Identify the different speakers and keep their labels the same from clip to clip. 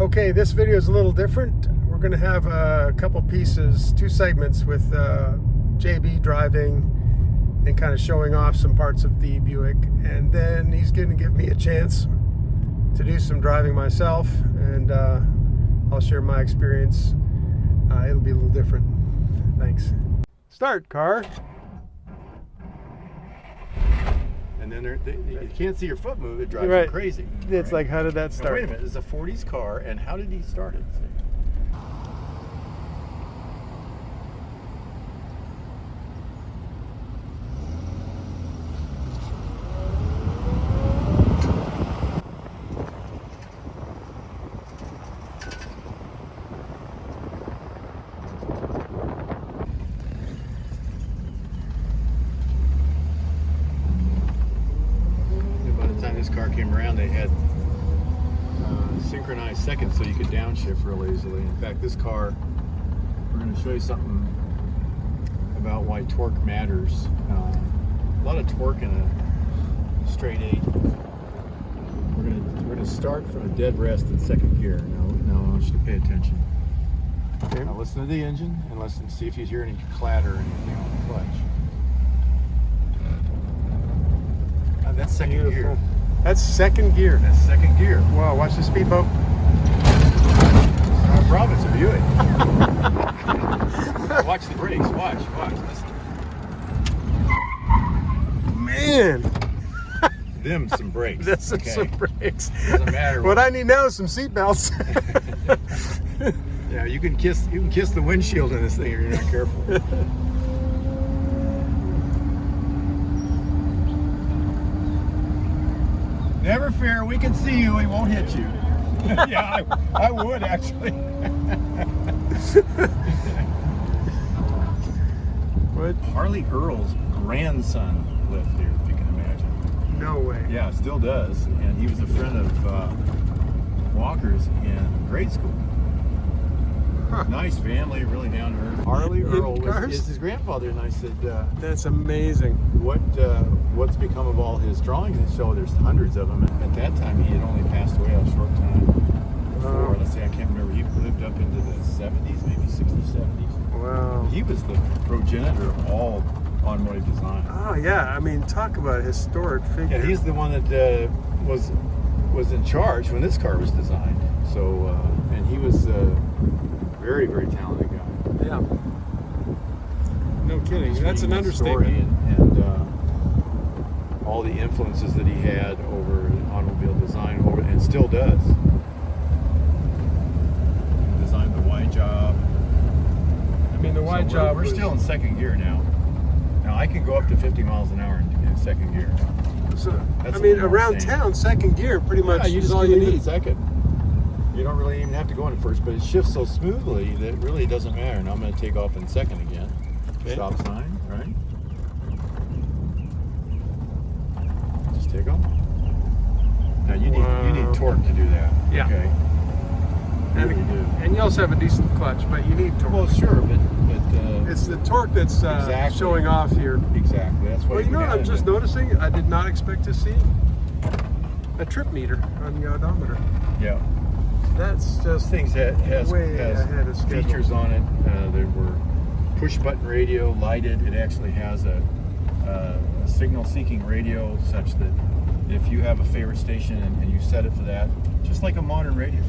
Speaker 1: Okay, this video is a little different. We're going to have a couple pieces, 2 segments with JB driving and kind of showing off some parts of the Buick. And then he's going to give me a chance to do some driving myself, and I'll share my experience. It'll be a little different. Thanks. Start, car.
Speaker 2: And then you can't see your foot move. It drives
Speaker 1: Right.
Speaker 2: you crazy.
Speaker 1: It's like, how did that
Speaker 2: Now,
Speaker 1: start?
Speaker 2: wait a minute. It's a 40s car, and how did he start it? This car came around, they had synchronized seconds so you could downshift real easily. In fact, this car, we're going to show you something about why torque matters. A lot of torque in a straight 8. We're going to start from a dead rest in second gear. Now I want you to pay attention.
Speaker 1: Okay.
Speaker 2: Now listen to the engine and listen, see if you hear any clatter or anything on the clutch. That's second gear.
Speaker 1: That's second gear.
Speaker 2: That's second gear.
Speaker 1: Wow, watch the speedboat.
Speaker 2: No problem, it's a Buick. Watch the brakes, watch, listen.
Speaker 1: Man!
Speaker 2: Them some brakes.
Speaker 1: This
Speaker 2: okay.
Speaker 1: is some brakes.
Speaker 2: Doesn't matter.
Speaker 1: What I need now is some seat belts.
Speaker 2: Yeah, you can kiss the windshield in this thing if you're not careful. Never fear, we can see you, we won't hit you. Yeah, I would actually.
Speaker 1: What?
Speaker 2: Harley Earl's grandson lived here, if you can imagine.
Speaker 1: No way.
Speaker 2: Yeah, still does. And he was a friend of Walker's in grade school.
Speaker 1: Huh.
Speaker 2: Nice family, really down to earth. Harley Earl is his grandfather, and I said,
Speaker 1: That's amazing.
Speaker 2: what's become of all his drawings? And so there's hundreds of them. At that time, he had only passed away a short time before. Let's see, I can't remember. He lived up into the 70s, maybe 60s, 70s.
Speaker 1: Wow.
Speaker 2: He was the progenitor of all automotive design.
Speaker 1: Oh yeah, I mean, talk about a historic figure.
Speaker 2: Yeah, he's the one that was in charge when this car was designed. So, and he was very, very talented guy.
Speaker 1: Yeah. No kidding. That's an
Speaker 2: Story
Speaker 1: understatement.
Speaker 2: and all the influences that he had over automobile design, and still does. He designed the Y job.
Speaker 1: I mean, the Y
Speaker 2: So
Speaker 1: job.
Speaker 2: We're still in second gear now. Now I can go up to 50 miles an hour in second gear.
Speaker 1: So,
Speaker 2: That's
Speaker 1: I mean,
Speaker 2: a little
Speaker 1: around
Speaker 2: insane.
Speaker 1: town, second gear pretty much
Speaker 2: you
Speaker 1: is
Speaker 2: just
Speaker 1: all
Speaker 2: leave
Speaker 1: you
Speaker 2: it
Speaker 1: need.
Speaker 2: second. You don't really even have to go into first, but it shifts so smoothly that it really doesn't matter. Now I'm going to take off in second again.
Speaker 1: Okay.
Speaker 2: Stop sign, right? Just take off. Now you need torque to do that.
Speaker 1: Yeah.
Speaker 2: Okay.
Speaker 1: And,
Speaker 2: You do.
Speaker 1: and you also have a decent clutch, but you need torque.
Speaker 2: Well, sure, but
Speaker 1: It's the torque that's
Speaker 2: Exactly.
Speaker 1: showing off here.
Speaker 2: exactly. That's why.
Speaker 1: Well, you know what
Speaker 2: got
Speaker 1: I'm
Speaker 2: it.
Speaker 1: just noticing? I did not expect to see a trip meter on the odometer.
Speaker 2: Yeah.
Speaker 1: That's
Speaker 2: This
Speaker 1: just
Speaker 2: thing has
Speaker 1: way ahead of schedule.
Speaker 2: features on it. There were push button radio, lighted. It actually has a signal seeking radio, such that if you have a favorite station and you set it for that, just like a modern radio.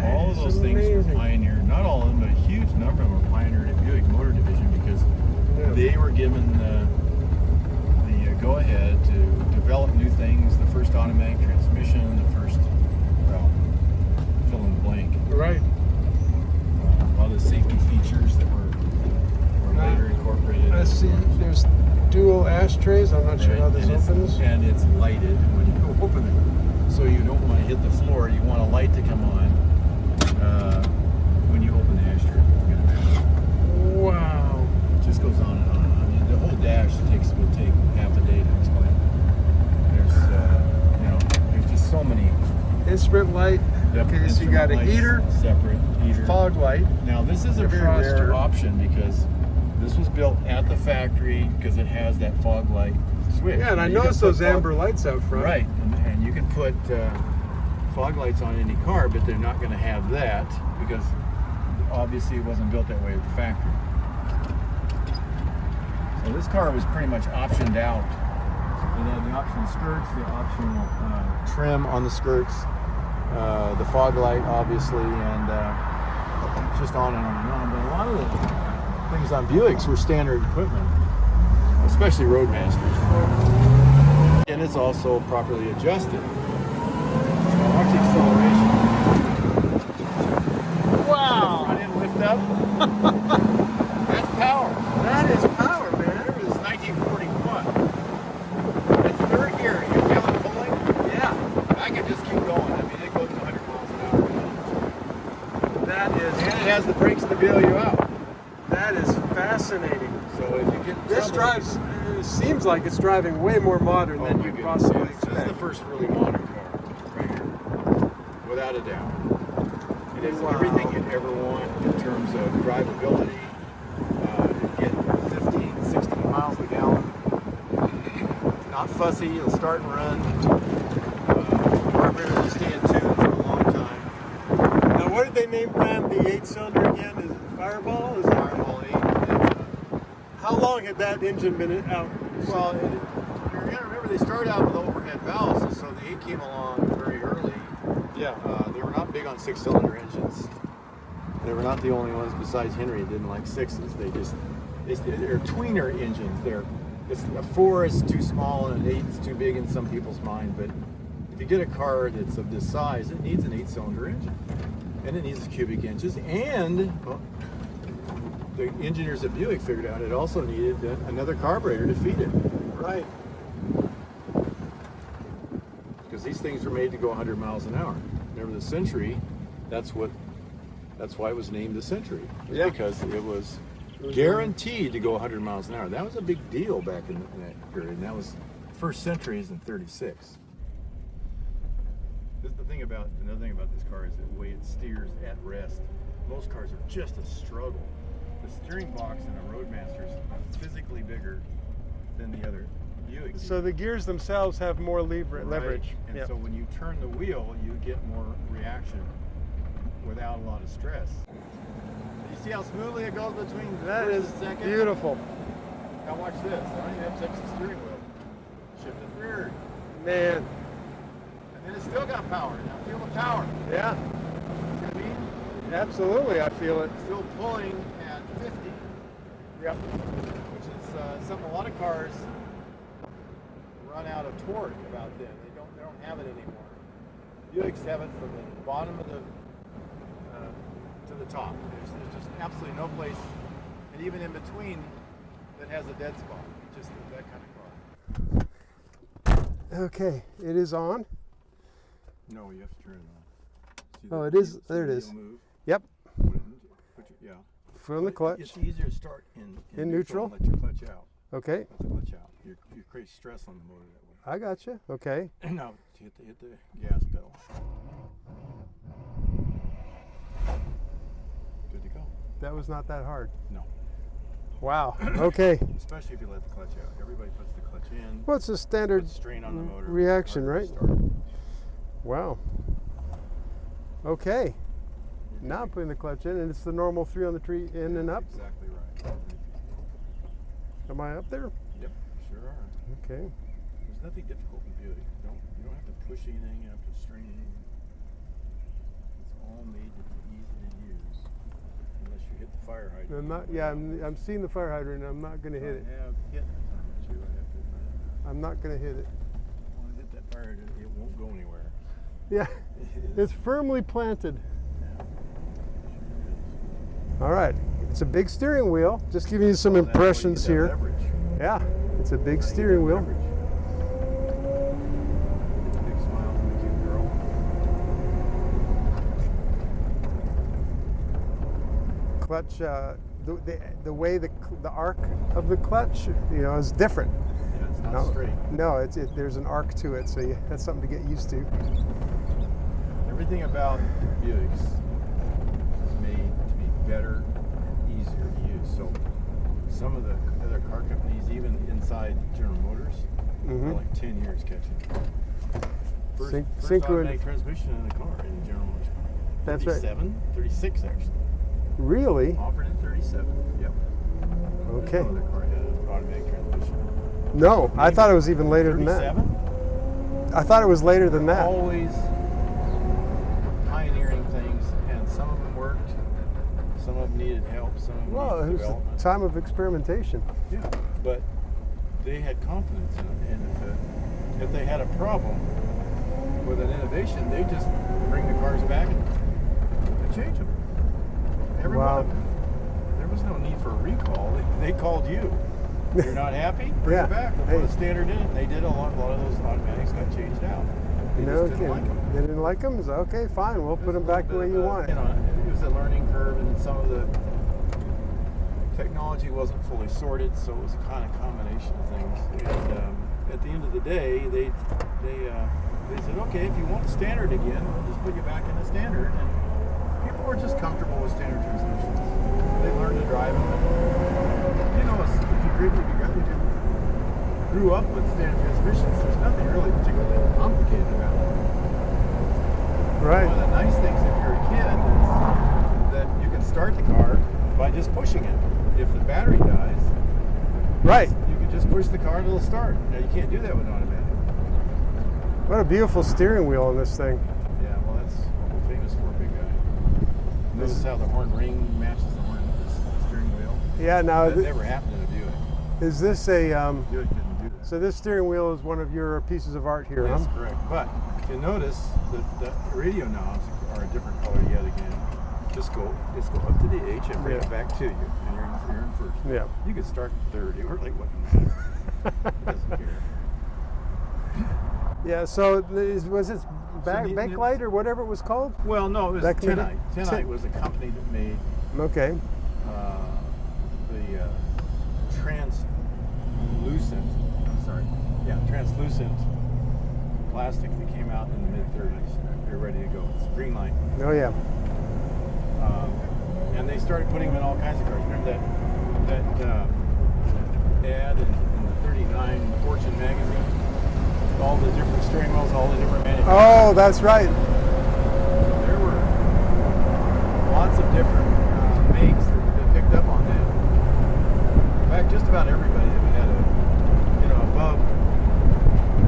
Speaker 2: All of
Speaker 1: That
Speaker 2: those
Speaker 1: is
Speaker 2: things were
Speaker 1: amazing.
Speaker 2: pioneered. Not all of them, but a huge number of them were pioneered at Buick Motor Division because they were given the go-ahead to develop new things. The first automatic transmission, the first, well, fill in the blank.
Speaker 1: right.
Speaker 2: A lot of the safety features that were later incorporated.
Speaker 1: I see. There's dual ashtrays. I'm not sure how this opens.
Speaker 2: And it's lighted when you open it. So you don't want to hit the floor. You want a light to come on when you open the ashtray.
Speaker 1: Wow.
Speaker 2: It just goes on and on and on. I mean, the whole dash would take half a day to explain. There's just so many.
Speaker 1: Instrument light.
Speaker 2: Yep,
Speaker 1: Okay, so you got a
Speaker 2: instrument lights,
Speaker 1: heater,
Speaker 2: separate heater.
Speaker 1: fog light.
Speaker 2: Now this is a
Speaker 1: Your
Speaker 2: very
Speaker 1: froster.
Speaker 2: rare option because this was built at the factory because it has that fog light switch.
Speaker 1: Yeah, and I
Speaker 2: You can
Speaker 1: noticed
Speaker 2: put
Speaker 1: those
Speaker 2: fog-
Speaker 1: amber lights out front.
Speaker 2: Right, and you can put fog lights on any car, but they're not going to have that because obviously it wasn't built that way at the factory. So this car was pretty much optioned out. It had the optional skirts, the optional trim on the skirts, the fog light obviously, and just on and on and on. But a lot of the things on Buicks were standard equipment, especially Roadmasters. And it's also properly adjusted. Now watch the acceleration.
Speaker 1: Wow!
Speaker 2: Front end lift up. That's power.
Speaker 1: That is power, man.
Speaker 2: There was 1941. It's third gear. You feel it pulling?
Speaker 1: Yeah.
Speaker 2: I can just keep going. I mean, it goes 100 miles an hour.
Speaker 1: That is.
Speaker 2: And it has the brakes to bail you out.
Speaker 1: That is fascinating.
Speaker 2: So if you get in
Speaker 1: This
Speaker 2: trouble-
Speaker 1: drives. It seems like it's driving way more modern than
Speaker 2: my
Speaker 1: you
Speaker 2: goodness,
Speaker 1: possibly
Speaker 2: yes. This is
Speaker 1: expect.
Speaker 2: the first really modern car, right here, without a doubt. It is
Speaker 1: Wow.
Speaker 2: everything you'd ever want in terms of drivability. You get 15, 16 miles a gallon. It's not fussy, it'll start and run. Carburetor will stay in tune for a long time.
Speaker 1: Now, what did they name brand the 8-cylinder again? Is it Fireball? Is it
Speaker 2: Fireball 8.
Speaker 1: How long had that engine been out?
Speaker 2: Well, you're going to remember they started out with overhead valves, and so the 8 came along very early.
Speaker 1: Yeah.
Speaker 2: They were not big on 6-cylinder engines. They were not the only ones besides Henry that didn't like 6s. They're tweener engines. A 4 is too small and an 8 is too big in some people's mind. But if you get a car that's of this size, it needs an 8-cylinder engine, and it needs cubic inches. And well, the engineers at Buick figured out it also needed another carburetor to feed it.
Speaker 1: Right.
Speaker 2: Because these things were made to go 100 miles an hour. Remember the Century? That's why it was named the Century.
Speaker 1: Yeah.
Speaker 2: Because it was guaranteed to go 100 miles an hour. That was a big deal back in that period. And that was first Centuries in '36. Another thing about this car is the way it steers at rest. Most cars are just a struggle. The steering box in a Roadmaster is physically bigger than the other Buick.
Speaker 1: So the gears themselves have more leverage.
Speaker 2: And
Speaker 1: Yep.
Speaker 2: so when you turn the wheel, you get more reaction without a lot of stress. You see how smoothly it goes between
Speaker 1: That
Speaker 2: first
Speaker 1: is
Speaker 2: and second?
Speaker 1: beautiful.
Speaker 2: Now watch this. I don't even have to touch the steering wheel. Shift it rear.
Speaker 1: Man.
Speaker 2: And then it's still got power. Now feel the power.
Speaker 1: Yeah.
Speaker 2: See what I mean?
Speaker 1: Absolutely. I feel it.
Speaker 2: Still pulling at 50.
Speaker 1: Yep.
Speaker 2: Which is something a lot of cars run out of torque about then. They don't have it anymore. Buicks have it from the bottom of the to the top. There's just absolutely no place, and even in between, that has a dead spot. Just that kind of car.
Speaker 1: Okay. It is on.
Speaker 2: No, you have to turn it on. See
Speaker 1: Oh,
Speaker 2: the-
Speaker 1: it is.
Speaker 2: see
Speaker 1: There it
Speaker 2: the
Speaker 1: is.
Speaker 2: wheel move?
Speaker 1: Yep.
Speaker 2: Yeah.
Speaker 1: From the clutch.
Speaker 2: It's easier to start in
Speaker 1: neutral?
Speaker 2: and let your clutch out.
Speaker 1: Okay.
Speaker 2: Let the clutch out. You create stress on the motor that way.
Speaker 1: I got you. Okay.
Speaker 2: Now hit the gas pedal. Good to go.
Speaker 1: That was not that hard.
Speaker 2: No.
Speaker 1: Wow. Okay.
Speaker 2: Especially if you let the clutch out. Everybody puts the clutch in.
Speaker 1: Well, it's a standard
Speaker 2: Puts strain on the motor.
Speaker 1: reaction,
Speaker 2: Harder
Speaker 1: right?
Speaker 2: to start.
Speaker 1: Wow. Okay.
Speaker 2: You're
Speaker 1: Now I'm
Speaker 2: good.
Speaker 1: putting the clutch in, and it's the normal 3 on the tree in and up.
Speaker 2: That's exactly right.
Speaker 1: Am I up there?
Speaker 2: Yep, sure are.
Speaker 1: Okay.
Speaker 2: There's nothing difficult with Buick. You don't have to push anything. You don't have to strain anything. It's all made to be easy to use, unless you hit the fire hydrant.
Speaker 1: I'm not. Yeah, I'm seeing the fire hydrant. I'm not going to hit it.
Speaker 2: I have hit it too. I have to admit.
Speaker 1: I'm not going to hit it.
Speaker 2: When I hit that fire hydrant, it won't go anywhere.
Speaker 1: Yeah. It's firmly planted. All right. It's a big steering wheel. Just giving you some
Speaker 2: Well, that's what you
Speaker 1: impressions
Speaker 2: get that
Speaker 1: here.
Speaker 2: leverage.
Speaker 1: Yeah. It's a big
Speaker 2: Now you
Speaker 1: steering
Speaker 2: get
Speaker 1: wheel.
Speaker 2: leverage. Get the big smile from the cute girl.
Speaker 1: Clutch. The way the arc of the clutch, is different.
Speaker 2: Yeah, it's not
Speaker 1: No,
Speaker 2: straight.
Speaker 1: no, there's an arc to it, so that's something to get used to.
Speaker 2: Everything about Buicks is made to be better and easier to use. So some of the other car companies, even inside General Motors, are like 10 years catching up. First
Speaker 1: synchro.
Speaker 2: automatic transmission in the car, in the General Motors car.
Speaker 1: That's right.
Speaker 2: 36 actually.
Speaker 1: Really?
Speaker 2: Offered in 37. Yep.
Speaker 1: Okay.
Speaker 2: No other car had an automatic transmission.
Speaker 1: No, I thought it was even later than that.
Speaker 2: 37?
Speaker 1: I thought it was later than that.
Speaker 2: Always pioneering things, and some of them worked, some of them needed help, some of them
Speaker 1: Well, it
Speaker 2: needed
Speaker 1: was
Speaker 2: development.
Speaker 1: a time of experimentation.
Speaker 2: Yeah, but they had confidence in it, and if they had a problem with an innovation, they just bring the cars back and change them. Every one of them. There was no need for a recall. They called you. You're not happy? Bring it back. We'll put a standard in it. They did a lot of those automatics got changed out. They just didn't like them.
Speaker 1: They didn't like them? So, okay, fine. We'll put them back the way you want.
Speaker 2: You know, it was a learning curve, and some of the technology wasn't fully sorted, so it was a kind of combination of things. And at the end of the day, they said, okay, if you want the standard again, we'll just put you back in the standard. And people were just comfortable with standard transmissions. They learned to drive them. You know, if you grew up with standard transmissions, there's nothing really particularly complicated about it.
Speaker 1: Right.
Speaker 2: One of the nice things if you're a kid is that you can start the car by just pushing it. If the battery dies,
Speaker 1: right,
Speaker 2: you can just push the car and it'll start. Now you can't do that with automatic.
Speaker 1: What a beautiful steering wheel on this thing.
Speaker 2: Yeah, well that's what we're famous for, big guy. Notice how the horn ring matches the horn steering wheel?
Speaker 1: Yeah, now
Speaker 2: that never happened in a Buick.
Speaker 1: Is this a
Speaker 2: Buick didn't do that.
Speaker 1: so this steering wheel is one of your pieces of art here,
Speaker 2: That's
Speaker 1: huh?
Speaker 2: correct. But if you notice the radio knobs are a different color yet again. Just go up to the H and bring it back to you, and you're in first.
Speaker 1: Yeah.
Speaker 2: You could start in third. It like what? Doesn't care.
Speaker 1: Yeah. So was it Bakelite or whatever it was called?
Speaker 2: Well, no, it was
Speaker 1: Back in the
Speaker 2: Tenite.
Speaker 1: day?
Speaker 2: Tenite was a company that made
Speaker 1: Okay.
Speaker 2: the translucent plastic that came out in the mid-30s. They're ready to go. It's green light.
Speaker 1: Oh yeah.
Speaker 2: And they started putting them in all kinds of cars. Remember that ad in the 39 Fortune magazine? All the different steering wheels, all the different manufacturers.
Speaker 1: Oh, that's right.
Speaker 2: There were lots of different makes that picked up on that. In fact, just about everybody that had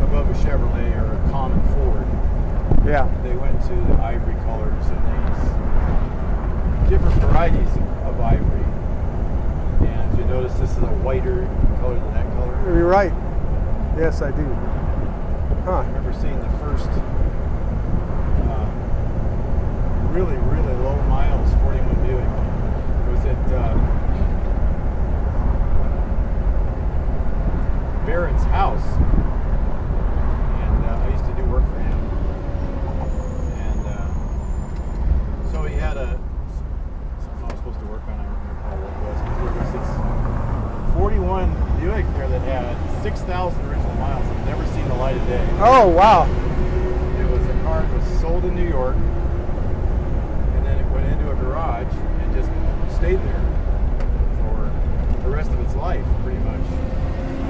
Speaker 2: above a Chevrolet or a common Ford,
Speaker 1: Yeah.
Speaker 2: they went to the ivory colors and these different varieties of ivory. And if you notice, this is a whiter color than that color.
Speaker 1: You're right. Yes, I do.
Speaker 2: I remember seeing the first really, really low miles 41 Buick. It was at Barrett's house. And I used to do work for him. And so he had something I was supposed to work on, I don't recall what it was. There was this 41 Buick there that had 6,000 original miles and never seen the light of day.
Speaker 1: Oh wow.
Speaker 2: It was a car that was sold in New York, and then it went into a garage and just stayed there for the rest of its life, pretty much,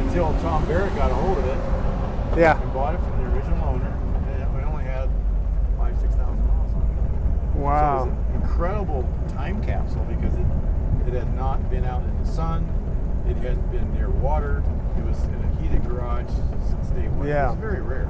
Speaker 2: until Tom Barrett got a hold of it.
Speaker 1: Yeah.
Speaker 2: And bought it from the original owner, and it only had 5,000-6,000 miles on it.
Speaker 1: Wow.
Speaker 2: So it was an incredible time capsule because it had not been out in the sun. It hadn't been near water. It was in a heated garage since day one.
Speaker 1: Yeah.
Speaker 2: It was very rare.